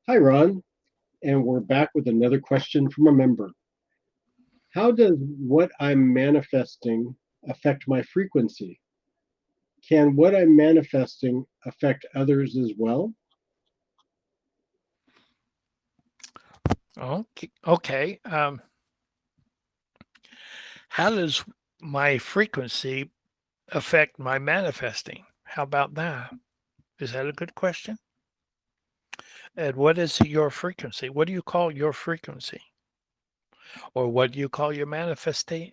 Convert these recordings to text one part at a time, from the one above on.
Hi, Ron, and we're back with another question from a member. How does what I'm manifesting affect my frequency? Can what I'm manifesting affect others as well? Okay. Okay. How does my frequency affect my manifesting? How about that? Is that a good question? And what is your frequency? What do you call your frequency? Or what do you call your manifesting?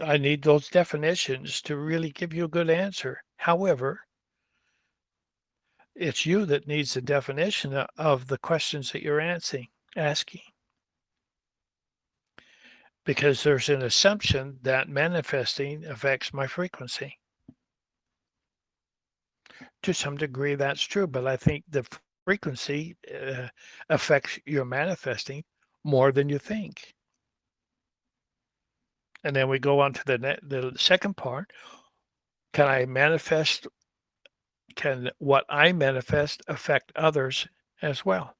I need those definitions to really give you a good answer. However, it's you that needs the definition of the questions that you're asking, because there's an assumption that manifesting affects my frequency. To some degree, that's true, but I think the frequency affects your manifesting more than you think. And then we go on to the second part. Can I manifest? Can what I manifest affect others as well?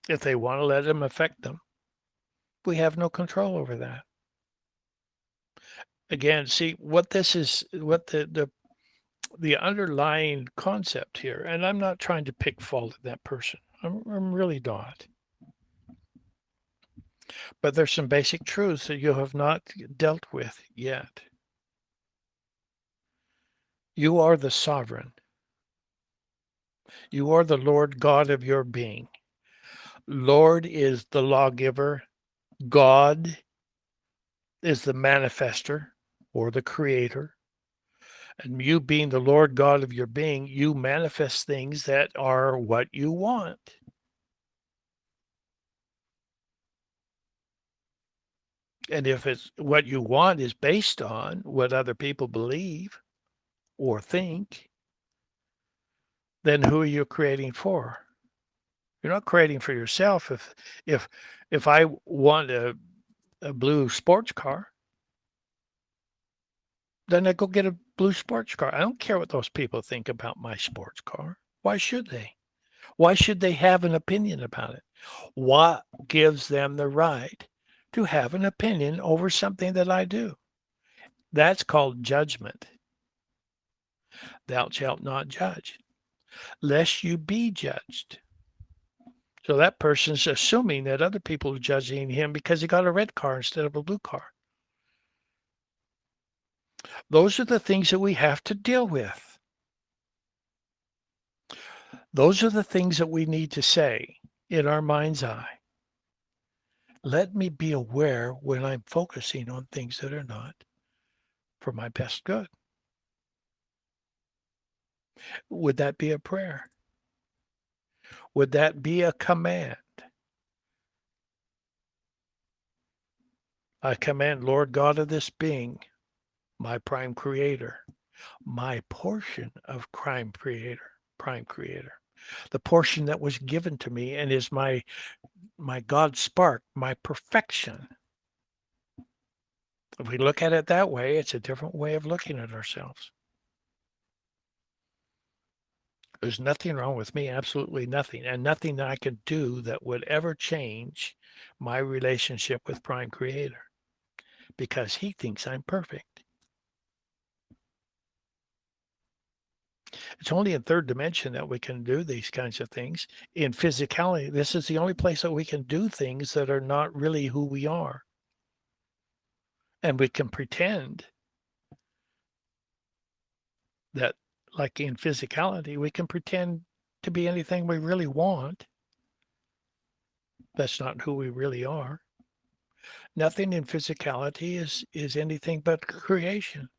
If they want to let them affect them, we have no control over that. Again, see what this is, what the underlying concept here, and I'm not trying to pick fault at that person. I'm really not. But there's some basic truths that you have not dealt with yet. You are the sovereign. You are the Lord God of your being. Lord is the lawgiver. God is the manifester or the creator. And you being the Lord God of your being, you manifest things that are what you want. And if it's what you want is based on what other people believe or think, then who are you creating for? You're not creating for yourself. If if I want a blue sports car, then I go get a blue sports car. I don't care what those people think about my sports car. Why should they? Why should they have an opinion about it? What gives them the right to have an opinion over something that I do? That's called judgment. Thou shalt not judge, lest you be judged. So that person's assuming that other people are judging him because he got a red car instead of a blue car. Those are the things that we have to deal with. Those are the things that we need to say in our mind's eye. Let me be aware when I'm focusing on things that are not for my best good. Would that be a prayer? Would that be a command? I command, Lord God of this being, my prime creator, my portion of prime creator, the portion that was given to me and is my God spark, my perfection. If we look at it that way, it's a different way of looking at ourselves. There's nothing wrong with me, absolutely nothing, and nothing that I could do that would ever change my relationship with Prime Creator because he thinks I'm perfect. It's only in third dimension that we can do these kinds of things. In physicality, this is the only place that we can do things that are not really who we are. And we can pretend that, like in physicality, we can pretend to be anything we really want. That's not who we really are. Nothing in physicality is anything but creation.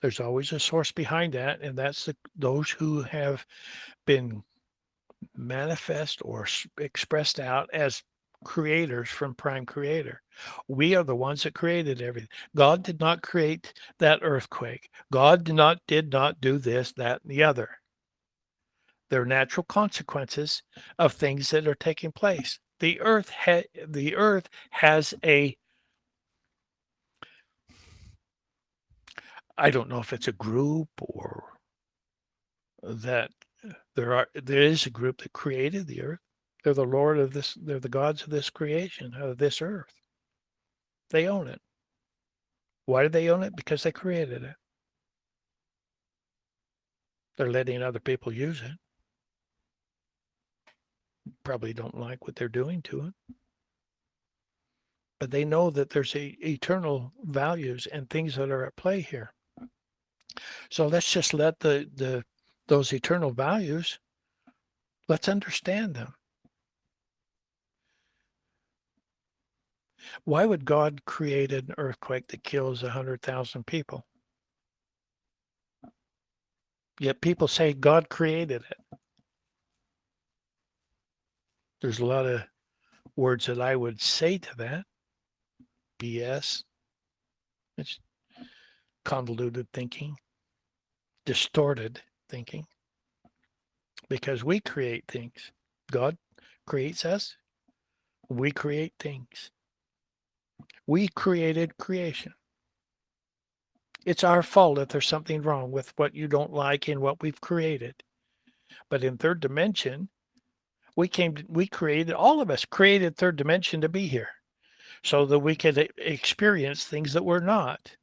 There's always a source behind that, and that's those who have been manifest or expressed out as creators from Prime Creator. We are the ones that created everything. God did not create that earthquake. God did not do this, that, and the other. They're natural consequences of things that are taking place. The earth has I don't know if it's a group or that there is a group that created the earth. They're the Lord of this, they're the gods of this creation, of this earth. They own it. Why do they own it? Because they created it. They're letting other people use it. Probably don't like what they're doing to it. But they know that there's eternal values and things that are at play here. So let's just let those eternal values, let's understand them. Why would God create an earthquake that kills 100,000 people? Yet people say God created it. There's a lot of words that I would say to that. BS. It's convoluted thinking, distorted thinking, because we create things. God creates us. We create things. We created creation. It's our fault if there's something wrong with what you don't like in what we've created. But in third dimension, we created, all of us created third dimension to be here so that we could experience things that we're not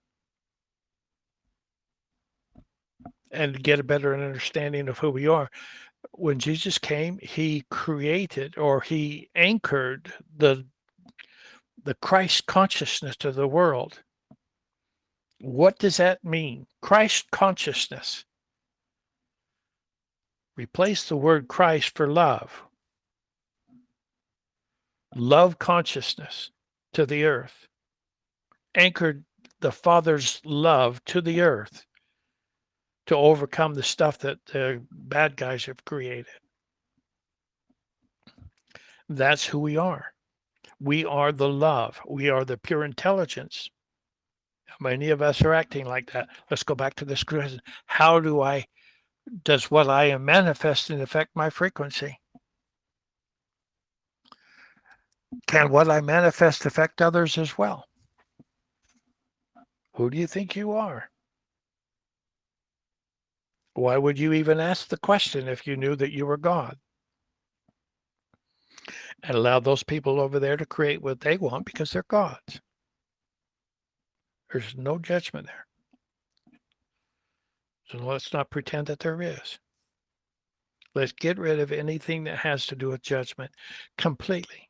and get a better understanding of who we are. When Jesus came, he created, or he anchored the Christ consciousness to the world. What does that mean? Christ consciousness. Replace the word Christ for love. Love consciousness to the earth. Anchored the Father's love to the earth to overcome the stuff that the bad guys have created. That's who we are. We are the love. We are the pure intelligence. Many of us are acting like that. Let's go back to this question. How does what I am manifesting affect my frequency? Can what I manifest affect others as well? Who do you think you are? Why would you even ask the question if you knew that you were God? And allow those people over there to create what they want because they're gods. There's no judgment there. So let's not pretend that there is. Let's get rid of anything that has to do with judgment completely.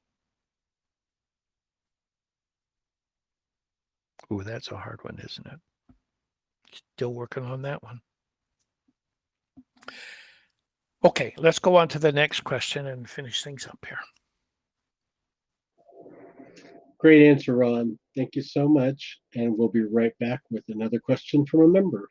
Ooh, that's a hard one, isn't it? Still working on that one. Okay, let's go on to the next question and finish things up here. Great answer, Ron. Thank you so much. And we'll be right back with another question from a member.